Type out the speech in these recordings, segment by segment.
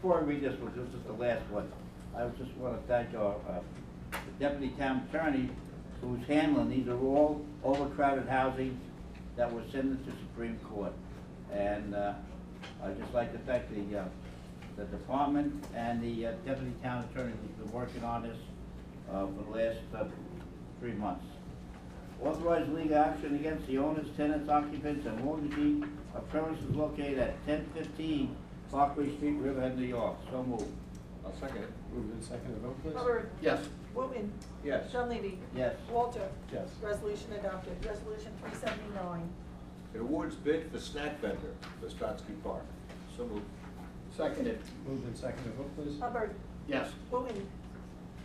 before I read this one, this is the last one. I just want to thank our deputy town attorney who's handling, these are all overcrowded housing that were sent to Supreme Court. And I'd just like to thank the department and the deputy town attorney who's been working on this for the last 3 months. Authorize legal action against the owners, tenants, occupants, and mortgagee of premises located at 1015 Parkway Street, Riverhead, New York. So moved. I'll second it. Moved and seconded, vote please. Hubbard. Yes. Wooten. Yes. Dunleavy. Yes. Walter. Yes. Resolution adopted. Resolution 379. It awards bid for snack vendor for Stotsky Park. So moved. Seconded. Moved and seconded, vote please. Hubbard. Yes. Wooten.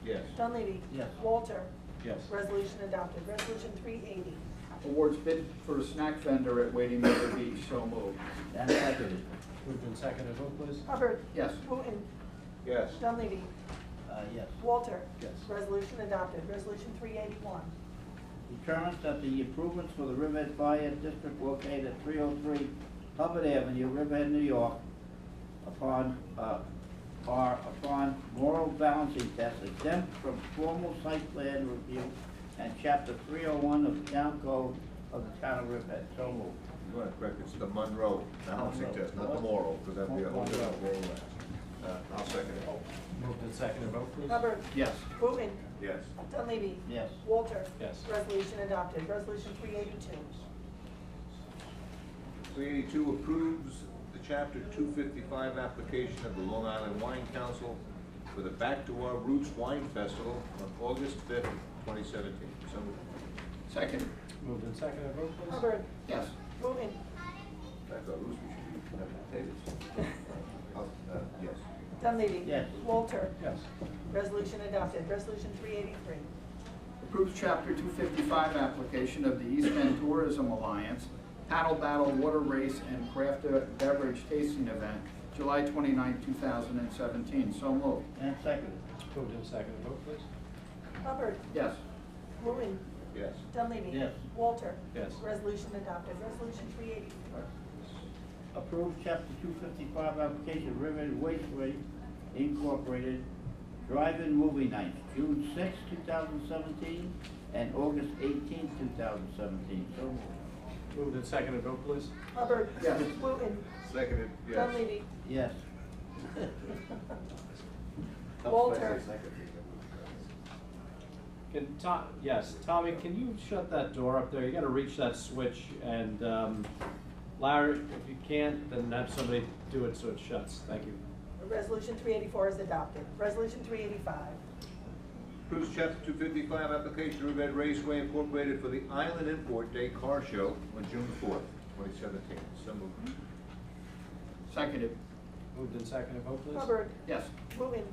Yes. Dunleavy. Yes. Walter. Yes. Resolution adopted. Resolution 380. Awards bid for a snack vendor at Wading River Beach. So moved. And seconded. Moved and seconded, vote please. Hubbard. Yes. Wooten. Yes. Dunleavy. Yes. Walter. Yes. Resolution adopted. Resolution 381. Determines that the improvements for the Riverhead Fire District located at 303 Hubbard Avenue, Riverhead, New York, upon moral balancing tests exempt from formal site plan review and chapter 301 of the town code of the town of Riverhead. So moved. You want to correct, it's the Monroe balancing Monroe. test, not the moral, because that'd be a whole different world. I'll second it. Moved and seconded, vote please. Hubbard. Yes. Wooten. Yes. Dunleavy. Yes. Walter. Yes. Resolution adopted. Resolution 382. 382 approves the Chapter 255 application of the Long Island Wine Council for the Back to Our Roots Wine Festival on August 5th, 2017. So moved. Second. Moved and seconded, vote please. Hubbard. Yes. Wooten. Back to our roots, we should be having potatoes. Yes. Dunleavy. Yes. Walter. Yes. Resolution adopted. Resolution 383. Approves Chapter 255 application of the East End Tourism Alliance Paddle Battle Water Race and Craft Beverage Tasting Event, July 29, 2017. So moved. And seconded. Moved and seconded, vote please. Hubbard. Yes. Wooten. Yes. Dunleavy. Yes. Walter. Yes. Resolution adopted. Resolution 384. Approved chapter 255 application of Riverhead Wasteway Incorporated Drive-In Movie Nights, June 6, 2017 and August 18, 2017. So moved. Moved and seconded, vote please. Hubbard. Yes. Wooten. Seconded, yes. Dunleavy. Yes. Walter. Can yes, Tommy, can you shut that door up there? You gotta reach that switch, and Larry, if you can't, then have somebody do it so it shuts. Thank you. Resolution 384 is adopted. Resolution 385. Approves Chapter 255 application of Riverhead Raceway Incorporated for the Island Import Day Car Show on June 4th, 2017. So moved. Seconded. Moved and seconded, vote please. Hubbard. Yes. Wooten.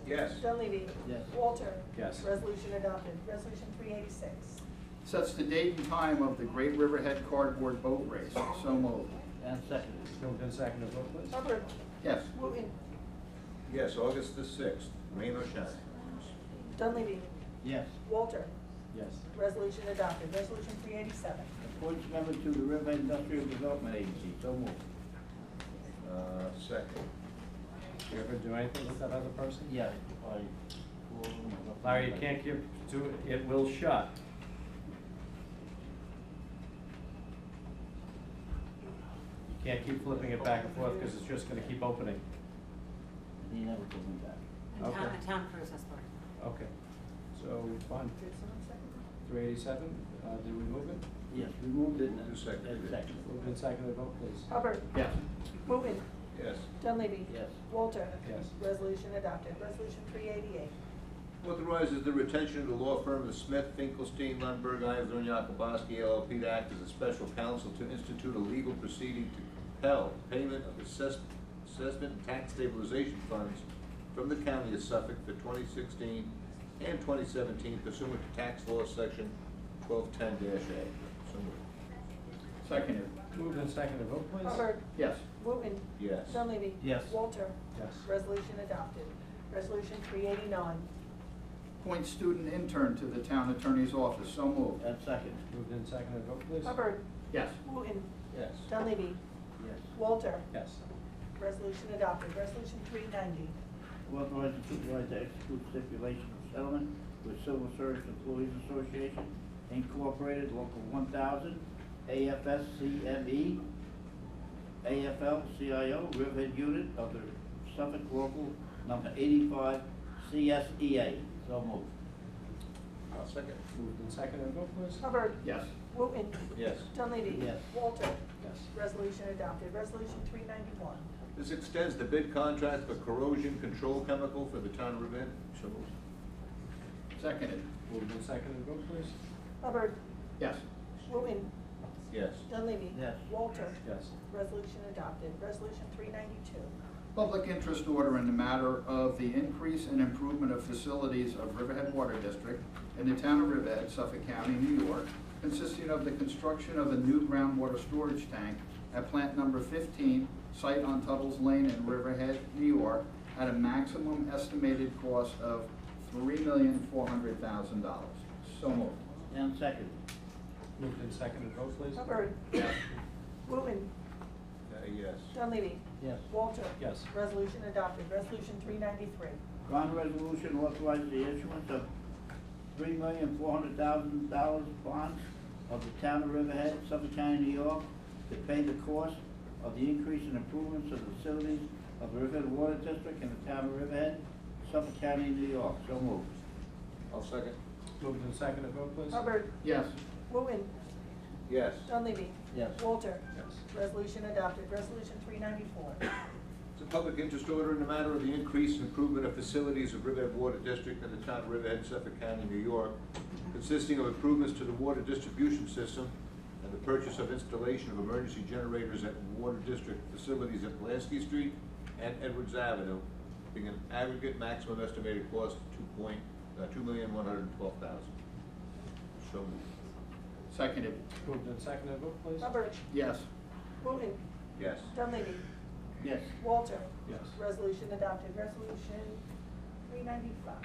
Yes. Dunleavy. Yes. Walter. Yes. Resolution adopted. Resolution 386. Sets the date and time of the Great Riverhead Cardboard Boat Race. So moved. And seconded. Moved and seconded, vote please. Hubbard. Yes. Wooten. Yes, August the 6th, rain or shine. Dunleavy. Yes. Walter. Yes. Resolution adopted. Resolution 387. Appoints member to the Riverhead Industrial Development Agency. So moved. Second. You ever do anything with that other person? Yeah. Larry, you can't give to it, it will shut. You can't keep flipping it back and forth because it's just gonna keep opening. He never told me that. And Okay. a town cruise escort. Okay, so, fine. Did someone second that? 387, did we move it? Yes, we moved it and Who seconded it? seconded. Moved and seconded, vote please. Hubbard. Yes. Wooten. Yes. Dunleavy. Yes. Walter. Yes. Resolution adopted. Resolution 388. Authorizes the retention of the law firm of Smith, Finkelstein, Lundberg, Eisler, and Yakuboski LLP to act as a special counsel to institute a legal proceeding to compel payment of assessment and tax stabilization funds from the County of Suffolk for 2016 and 2017 pursuant to tax law section 1210-A. So moved. Seconded. Moved and seconded, vote please. Hubbard. Yes. Wooten. Yes. Dunleavy. Yes. Walter. Yes. Resolution adopted. Resolution 389. Appoint student intern to the town attorney's office. So moved. And seconded. Moved and seconded, vote please. Hubbard. Yes. Wooten. Yes. Dunleavy. Yes. Walter. Yes. Resolution adopted. Resolution 390. Authorize the supervisor to execute stipulation of settlement with Civil Service Employees Association Incorporated, Local 1000, AFSCME, AFL-CIO, Riverhead Unit of the Suffolk Local Number 85, CSEA. So moved. I'll second. Moved and seconded, vote please. Hubbard. Yes. Wooten. Yes. Dunleavy. Yes. Walter. Yes. Resolution adopted. Resolution 391. This extends the bid contract for corrosion control chemical for the town of Riverhead. So moved. Seconded. Moved and seconded, vote please. Hubbard. Yes. Wooten. Yes. Dunleavy. Yes. Walter. Yes. Resolution adopted. Resolution 392. Public interest order in the matter of the increase and improvement of facilities of Riverhead Water District in the town of Riverhead, Suffolk County, New York, consisting of the construction of a new groundwater storage tank at plant number 15, site on Tuttle's Lane in Riverhead, New York, at a maximum estimated cost of $3,400,000. So moved. And second. Moved and seconded, vote please. Hubbard. Yes. Wooten. Yes. Dunleavy. Yes. Walter. Yes. Resolution adopted. Resolution 393. Bond resolution authorizing the issuance of $3,400,000 bonds of the town of Riverhead, Suffolk County, New York, to pay the cost of the increase in improvements of the facilities of the Riverhead Water District in the town of Riverhead, Suffolk County, New York. So moved. I'll second. Moved and seconded, vote please. Hubbard. Yes. Wooten. Yes. Dunleavy. Yes. Walter. Yes. Resolution adopted. Resolution 394. It's a public interest order in the matter of the increase and improvement of facilities of Riverhead Water District in the town of Riverhead, Suffolk County, New York, consisting of improvements to the water distribution system and the purchase of installation of emergency generators at Water District facilities at Pulaski Street and Edwards Avenue, being an aggregate maximum estimated cost of $2,112,000. So moved. Seconded. Moved and seconded, vote please. Hubbard. Yes. Wooten. Yes. Dunleavy. Yes. Walter. Yes. Resolution adopted. Resolution 395.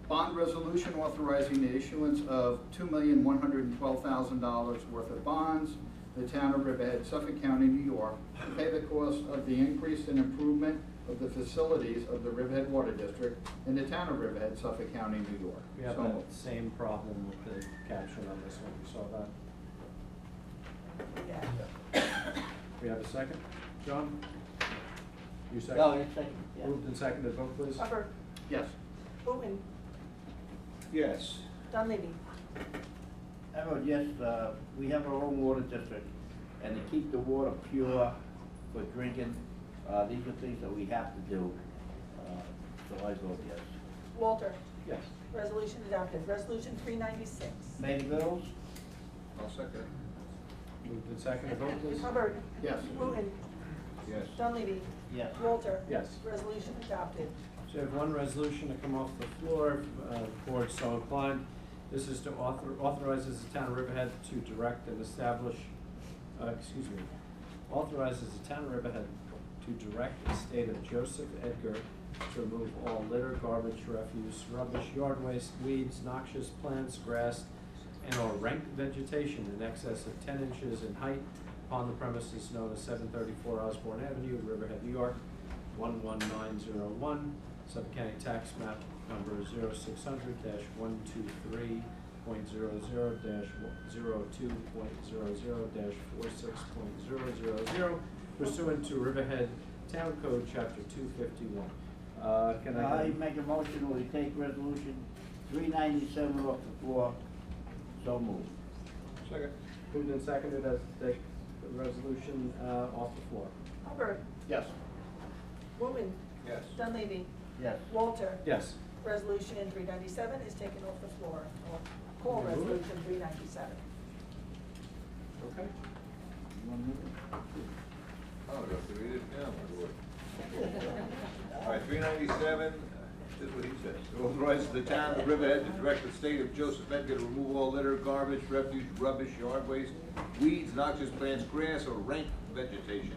Bond resolution authorizing the issuance of $2,112,000 worth of bonds, the town of Riverhead, Suffolk County, New York, to pay the cost of the increase and improvement of the facilities of the Riverhead Water District in the town of Riverhead, Suffolk County, New York. We have So that moved. same problem with the caption on this one, we saw that. Yeah. We have a second? John? You second? Oh, yes, second. Yeah. Moved and seconded, vote please. Hubbard. Yes. Wooten. Yes. Dunleavy. I vote yes. We have our own water district, and to keep the water pure for drinking, these are things that we have to do. So I vote yes. Walter. Yes. Resolution adopted. Resolution 396. Pay the bills? I'll second. Moved and seconded, vote please. Hubbard. Yes. Wooten. Yes. Dunleavy. Yes. Walter. Yes. Resolution adopted. So you have one resolution to come off the floor, if board so inclined. This is to authorizes the town of Riverhead to direct and establish, authorizes the town of Riverhead to direct the estate of Joseph Edgar to remove all litter, garbage, refuse, rubbish, yard waste, weeds, noxious plants, grass, and or rank vegetation in excess of 10 inches in height upon the premises known as 734 Osborne Avenue, Riverhead, New York, 11901, Suffolk County Tax Map number 0600-123.00-02.00-46.000 pursuant to Riverhead Town Code, Chapter 251. Can I? I make a motion that we take resolution 397 off the floor. So moved. Second. Moved and seconded as to take the resolution off the floor. Hubbard. Yes. Wooten. Yes. Dunleavy. Yes. Walter. Yes. Resolution 397 is taken off the floor. Or call Move it. resolution 397. Okay. You want to move it? Oh, do I have to read it now, my lord? All right, 397, this is what he says. It authorizes the town of Riverhead to direct the state of Joseph Edgar to remove all litter, garbage, refuse, rubbish, yard waste, weeds, noxious plants, grass, or rank vegetation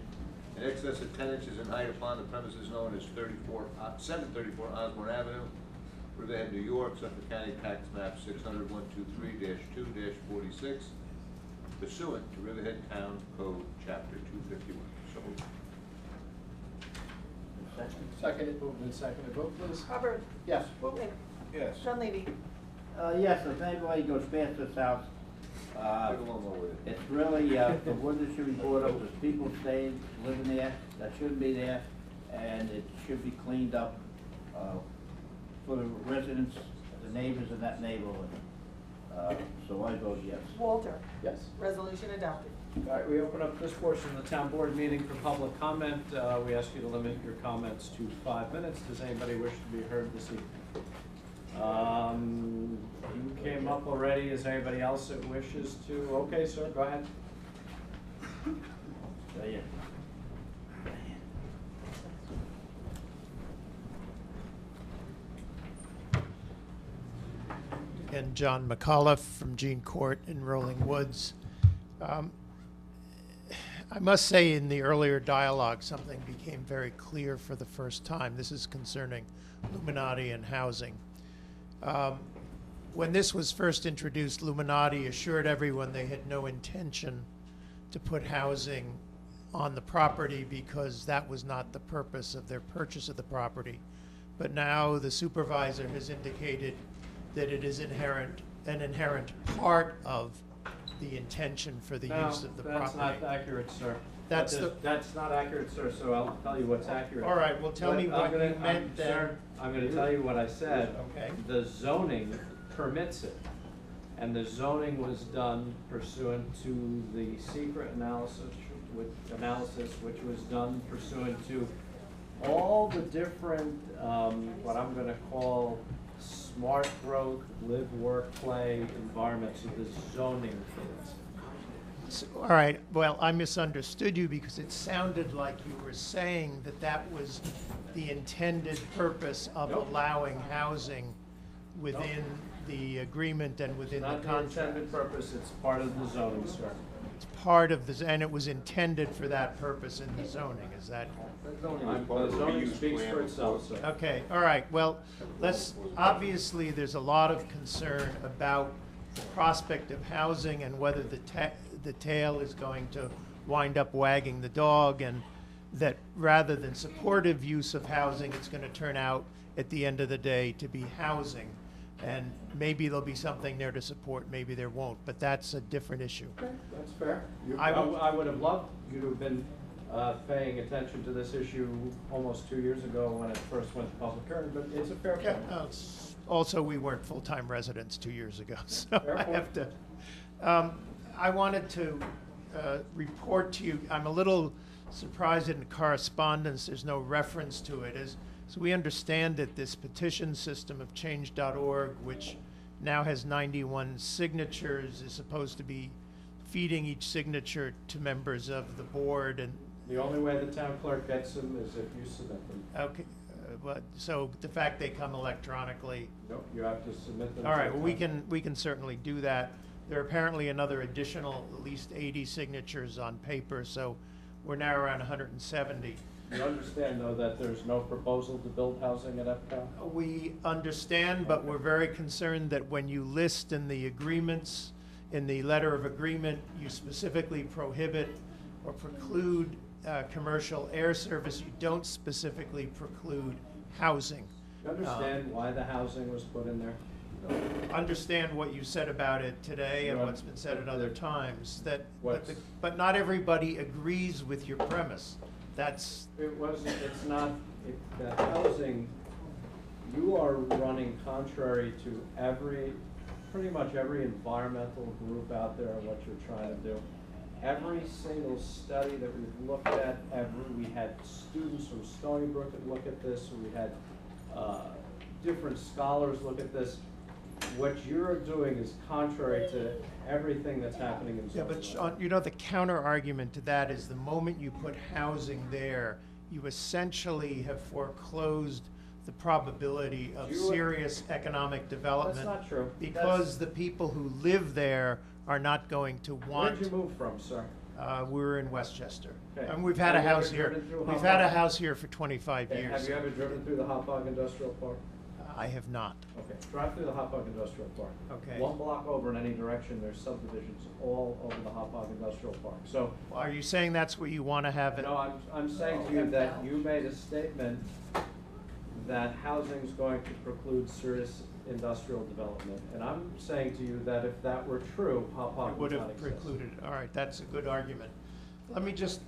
in excess of 10 inches in height upon the premises known as 734 Osborne Avenue, Riverhead, New York, Suffolk County Tax Map 600-123-2-46, pursuant to Riverhead Town Code, Chapter 251. So moved. Seconded. Moved and seconded, vote please. Hubbard. Yes. Wooten. Yes. Dunleavy. Yes, if anybody goes past this house, Take a little more with it. it's really, the wood that should be brought up, there's people staying, living there, that shouldn't be there, and it should be cleaned up, for the residents, the neighbors in that neighborhood. So I vote yes. Walter. Yes. Resolution adopted. All right, we open up this portion of the town board meeting for public comment. We ask you to limit your comments to 5 minutes. Does anybody wish to be heard this evening? You came up already. Is there anybody else that wishes to? Okay, sir, go ahead. Yeah. And John McAuliffe from Jean Court in Rolling Woods. I must say in the earlier dialogue, something became very clear for the first time. This is concerning Illuminati and housing. When this was first introduced, Illuminati assured everyone they had no intention to put housing on the property because that was not the purpose of their purchase of the property. But now the supervisor has indicated that it is an inherent part of the intention for the use of the property. That's not accurate, sir. That's That's not accurate, sir, so I'll tell you what's accurate. All right, well, tell me what you meant then. Sir, I'm gonna tell you what I said. Okay. The zoning permits it, and the zoning was done pursuant to the secret analysis, which was done pursuant to all the different, what I'm gonna call smart growth, live, work, play environments of the zoning fields. All right, well, I misunderstood you because it sounded like you were saying that that was the intended purpose of Nope. allowing housing within the agreement and within the Not the contract. intended purpose, it's part of the zoning, sir. It's part of this, and it was intended for that purpose in the zoning, is that? The zoning speaks for itself, sir. Okay, all right, well, obviously, there's a lot of concern about the prospect of housing and whether the tail is going to wind up wagging the dog, and that rather than supportive use of housing, it's gonna turn out at the end of the day to be housing. And maybe there'll be something there to support, maybe there won't, but that's a different issue. Okay, that's fair. I will- I would have loved you to have been paying attention to this issue almost 2 years ago when it first went to public hearing, but it's a fair point. Also, we weren't full-time residents 2 years ago, so Fair I point. have to. I wanted to report to you, I'm a little surprised in the correspondence, there's no reference to it. So we understand that this petition system of change.org, which now has 91 signatures, is supposed to be feeding each signature to members of the board, and The only way the town clerk gets them is if you submit them. okay, but so the fact they come electronically. Nope, you have to submit them. All to right, the well, town. we can certainly do that. There are apparently another additional, at least 80 signatures on paper, so we're now around 170. You understand, though, that there's no proposal to build housing at EPCO? We understand, but we're very concerned that when you list in the agreements, in the letter of agreement, you specifically prohibit or preclude commercial air service. You don't specifically preclude housing. You understand why the housing was put in there? Understand what you said about it today and Right. what's been said at other times, What's- but not everybody agrees with your premise. That's, It's not, the housing, you are running contrary to pretty much every environmental group out there and what you're trying to do. Every single study that we've looked at, we had students from Stony Brook that look at this, we had different scholars look at this. What you're doing is contrary to everything that's happening in yeah, zoning. but Sean, you know, the counter argument to that is the moment you put housing there, you essentially have foreclosed the probability of You- serious economic development. That's not true. Because the people who live there are not going to want. Where'd you move from, sir? We're in Westchester. Okay. And we've had a Have you ever house here. driven through We've Hop had a Hog? house here for 25 Okay, years. have you ever driven through the Hop Hog Industrial Park? I have not. Okay, drive through the Hop Hog Industrial Park. Okay. 1 block over in any direction, there's subdivisions all over the Hop Hog Industrial Park. So, Are you saying that's what you want to have? no, I'm saying to you that you made a statement that housing is going to preclude serious industrial development. And I'm saying to you that if that were true, Pop Pop It would would not have exist. precluded, all right, that's a good argument. Let me just,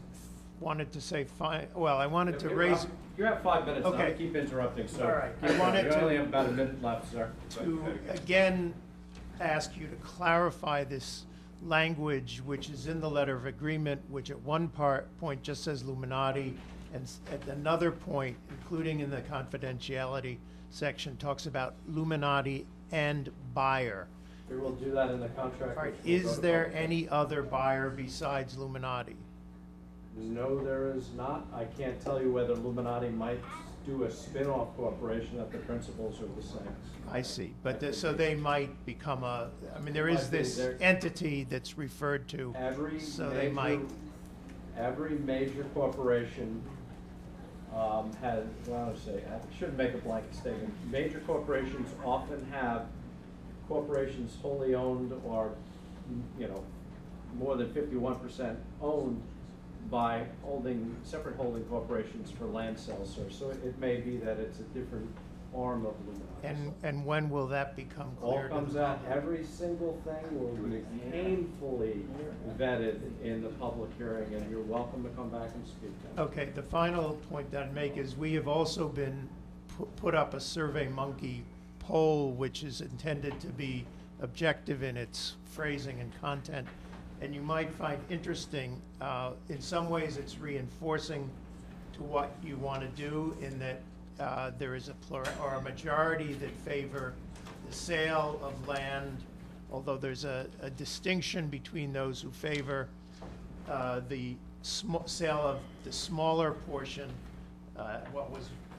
wanted to say, I wanted to raise, You have 5 minutes now. Okay. I keep interrupting, so. All right. I keep going. wanted You to- only have about a minute left, sir. to again ask you to clarify this language which is in the letter of agreement, which at one point just says Illuminati, and at another point, including in the confidentiality section, talks about Illuminati and buyer. We will do that in the contract. All right, which will go is to there public. any other buyer besides Illuminati? No, there is not. I can't tell you whether Illuminati might do a spin-off corporation that the principles are the same. I see, but so they might become I mean, there is Might be this there. entity that's referred to, Every so they might. Every major corporation has, well, I say, I shouldn't make a blanket statement. Major corporations often have corporations wholly owned or, more than 51% owned by separate holding corporations for land sales, sir. So it may be that it's a different arm of Illuminati. And when will that become All clear? to comes the out, public? every single thing will be painfully vetted in the public hearing, and you're welcome to come back and speak to it. Okay, the final point that I'd make is we have also been put up a SurveyMonkey poll, which is intended to be objective in its phrasing and content. And you might find interesting, in some ways it's reinforcing to what you want to do, in that there is a majority that favor the sale of land, although there's a distinction between those who favor the sale of the smaller portion, what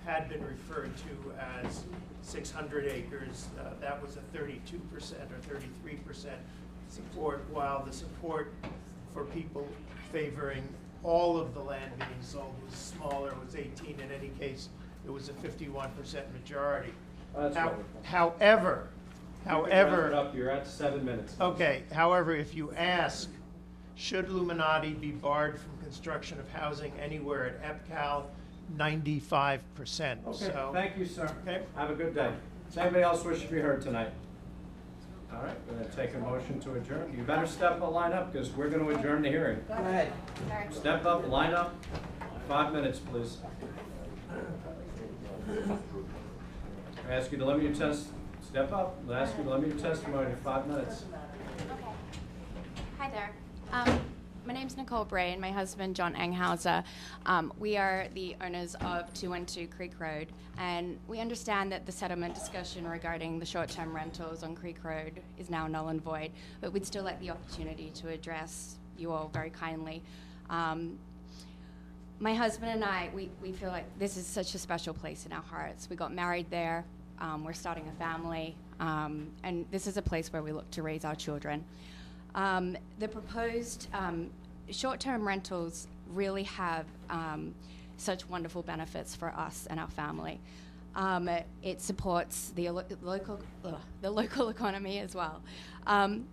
had been referred to as 600 acres. That was a 32% or 33% support, while the support for people favoring all of the land being sold was smaller, was 18. In any case, it was a 51% majority. That's wonderful. However, You can wrap it up. You're at 7 minutes. okay, however, if you ask, should Illuminati be barred from construction of housing anywhere at EPCAL, 95%. Okay, So, thank you, sir. Okay. Have a good day. Does anybody else wish to be heard tonight? All right, we're going to take a motion to adjourn. You better step up, line up, because we're going to adjourn the hearing. Go ahead. Step up, line up. 5 minutes, please. I ask you to limit your step up. I ask you to limit your testimony to 5 minutes. Okay. Hi there. My name's Nicole Bray and my husband, John Enghauser. We are the owners of 212 Creek Road, and we understand that the settlement discussion regarding the short-term rentals on Creek Road is now null and void, but we'd still like the opportunity to address you all very kindly. My husband and I, we feel like this is such a special place in our hearts. We got married there. We're starting a family, and this is a place where we look to raise our children. The proposed short-term rentals really have such wonderful benefits for us and our family. It supports the local economy as well.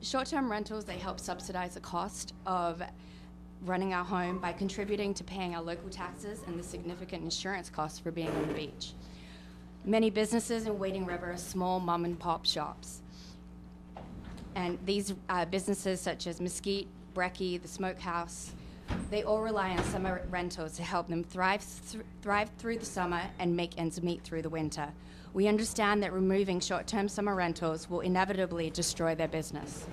Short-term rentals, they help subsidize the cost of running our home by contributing to paying our local taxes and the significant insurance costs for being on the beach. Many businesses in Wading River are small mom-and-pop shops. And these businesses such as Mesquite, Brecky, the Smokehouse, they all rely on summer rentals to help them thrive through the summer and make ends meet through the winter. We understand that removing short-term summer rentals will inevitably destroy their business.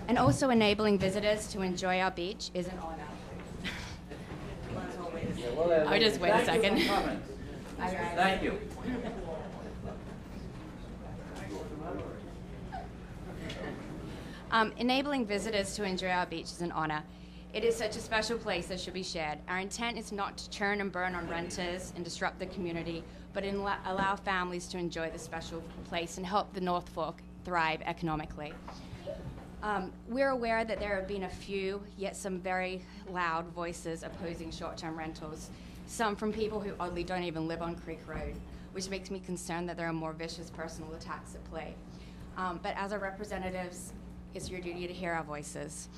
And also enabling visitors to enjoy our beach is an honor. I'll just wait a second. Thank you. Enabling visitors to enjoy our beach is an honor. It is such a special place that should be shared. Our intent is not to churn and burn on renters and disrupt the community, but allow families to enjoy the special place and help the North Fork thrive economically. We're aware that there have been a few, yet some very loud voices opposing short-term rentals, some from people who oddly don't even live on Creek Road, which makes me concerned that there are more vicious personal attacks at play. But as our representatives it's your duty to hear our voices.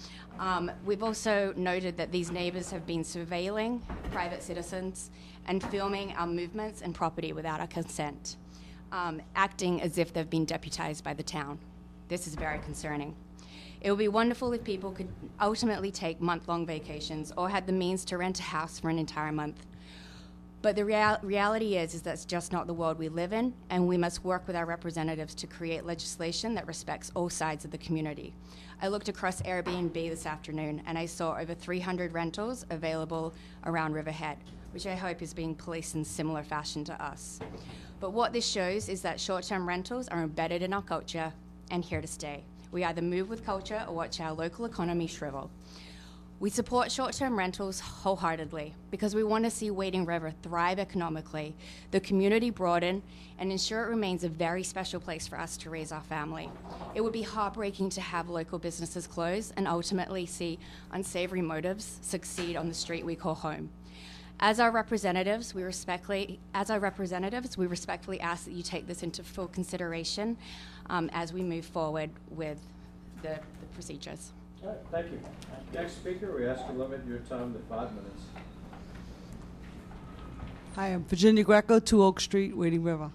We've also noted that these neighbors have been surveilling private citizens and filming our movements and property without our consent, acting as if they've been deputized by the town. This is very concerning. It would be wonderful if people could ultimately take month-long vacations or had the means to rent a house for an entire month. But the reality is that's just not the world we live in, and we must work with our representatives to create legislation that respects all sides of the community. I looked across Airbnb this afternoon, and I saw over 300 rentals available around Riverhead, which I hope is being policed in similar fashion to us. But what this shows is that short-term rentals are embedded in our culture and here to stay. We either move with culture or watch our local economy shrivel. We support short-term rentals wholeheartedly because we want to see Wading River thrive economically, the community broaden, and ensure it remains a very special place for us to raise our family. It would be heartbreaking to have local businesses close and ultimately see unsavory motives succeed on the street we call home. As our representatives, we respectfully ask that you take this into full consideration as we move forward with the procedures. All right, thank you. Next speaker, we ask to limit your time to 5 minutes. Hi, I'm Virginia Greco, 2 Oak Street, Wading River.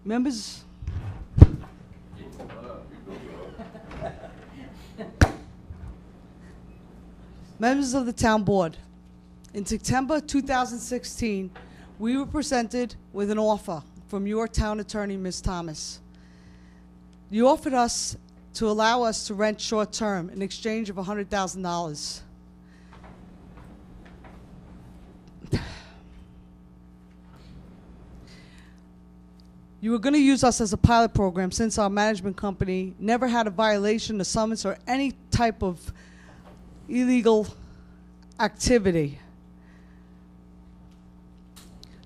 Members of the town board, in September 2016, we were presented with an offer from your town attorney, Ms. Thomas. You offered us to allow us to rent short-term in exchange of $100,000. You were going to use us as a pilot program since our management company never had a violation, a summons, or any type of illegal activity.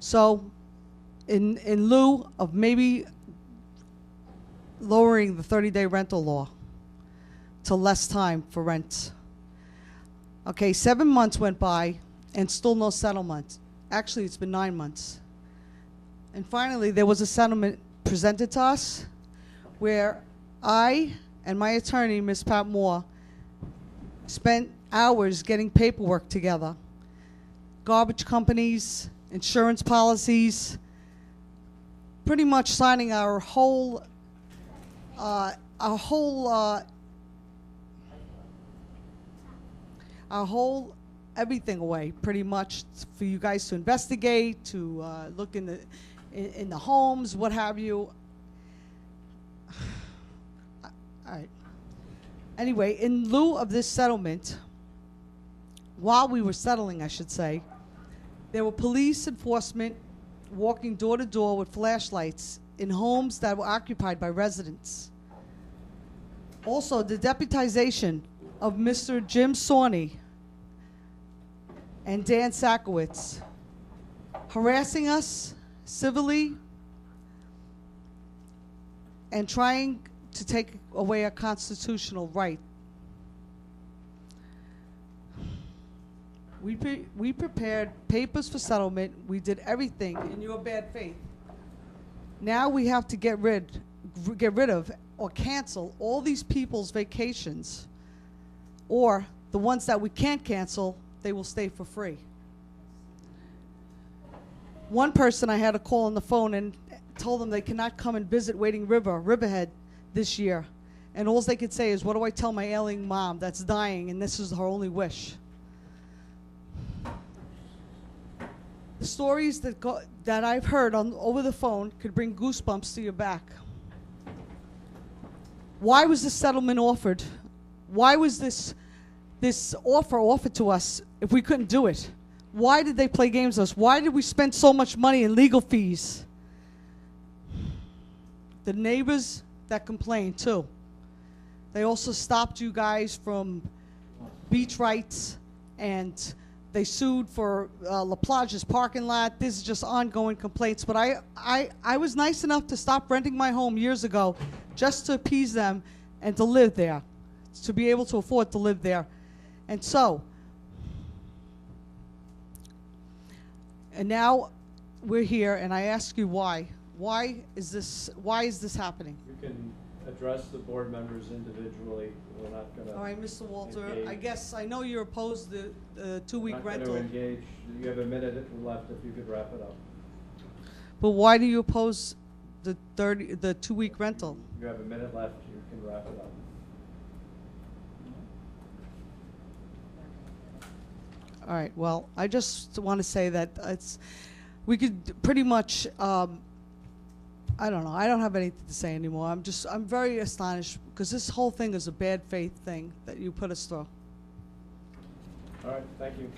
So, in lieu of maybe lowering the 30-day rental law to less time for rent. Okay, 7 months went by and still no settlement. Actually, it's been 9 months. And finally, there was a settlement presented to us where I and my attorney, Ms. Pat Moore, spent hours getting paperwork together. Garbage companies, insurance policies, pretty much signing our whole everything away, pretty much, for you guys to investigate, to look in the homes, what have you. All right. Anyway, in lieu of this settlement, while we were settling, I should say, there were police enforcement walking door to door with flashlights in homes that were occupied by residents. Also, the deputization of Mr. Jim Sawney and Dan Sakowitz, harassing us civilly and trying to take away a constitutional right. We prepared papers for settlement. We did everything in your bad faith. Now we have to get rid of or cancel all these people's vacations, or the ones that we can't cancel, they will stay for free. One person I had to call on the phone and told them they cannot come and visit Riverhead this year. And all they could say is, what do I tell my ailing mom that's dying and this is her only wish? The stories that I've heard over the phone could bring goosebumps to your back. Why was this settlement offered? Why was this offer offered to us if we couldn't do it? Why did they play games with us? Why did we spend so much money in legal fees? The neighbors that complained too. They also stopped you guys from beach rights, and they sued for La Plage's parking lot. This is just ongoing complaints. But I was nice enough to stop renting my home years ago just to appease them and to live there, to be able to afford to live there. And so, and now we're here, and I ask you why. Why is this happening? You can address the board members individually. We're not gonna. All right, Mr. Walter, I engage. guess, I know you're opposed to the 2-week rental, Not gonna engage. You have a minute left if you could wrap it up. but why do you oppose the 2-week rental? You have a minute left. You can wrap it up. All right, well, I just want to say that we could pretty much, I don't know, I don't have anything to say anymore. I'm very astonished, because this whole thing is a bad faith thing that you put us through. All right, thank you.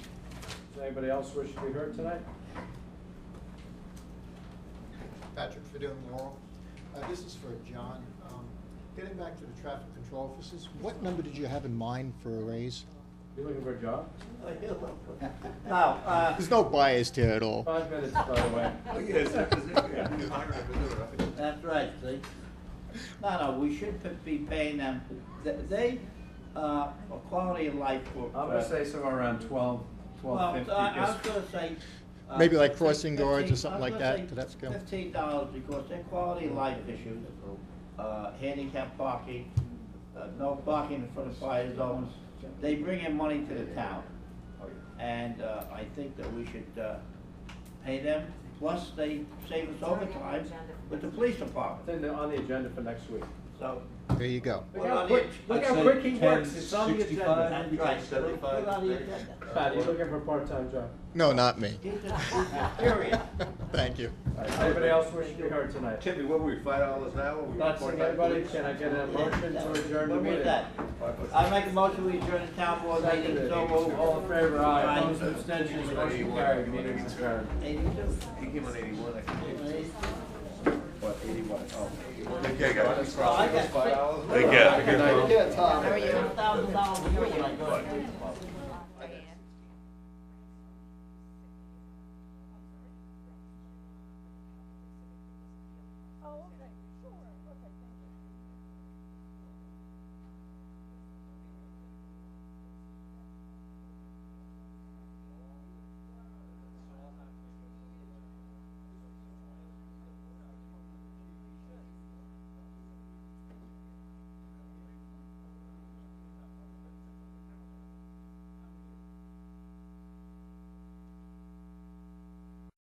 Does anybody else wish to be heard tonight? Patrick Fidel Laurel. This is for John. Getting back to the traffic control officers, what number did you have in mind for a raise? You looking for a job? No, There's no bias here at all. 5 minutes, by the way. that's right, see? No, we should be paying them, they, a quality of life for. I'm gonna say somewhere around 12, Well, 12.50. I was gonna say. Maybe like crossing guards or something like that, to that scale? $15, because they're quality of life issues, handicap parking, no parking in front of fire zones. They bring in money to the town. And, I think that we should, pay them, plus they save us overtime with the police department, It's on the agenda for next week. so. There you go. Look how quick he works. It's on the agenda. 10:65. That's right, so put it on the agenda. Pat, you looking for a part-time job? No, not me. He's furious. Thank you. All right, anybody else wish to be heard tonight? Timmy, what were we, $5 an hour? Not seeing anybody, can I get a motion to adjourn the What was meeting? that? I make a motion, we adjourn the town board meeting, so moved. All in favor, aye. Aye. Opposed, abstentions, motion carried, meeting is adjourned. 82. He came on 81, I think. What, 81? Oh. Okay, guys. Oh, I got $5. Good night. Yeah, Tom. $1,000 a year. Oh, okay, sure.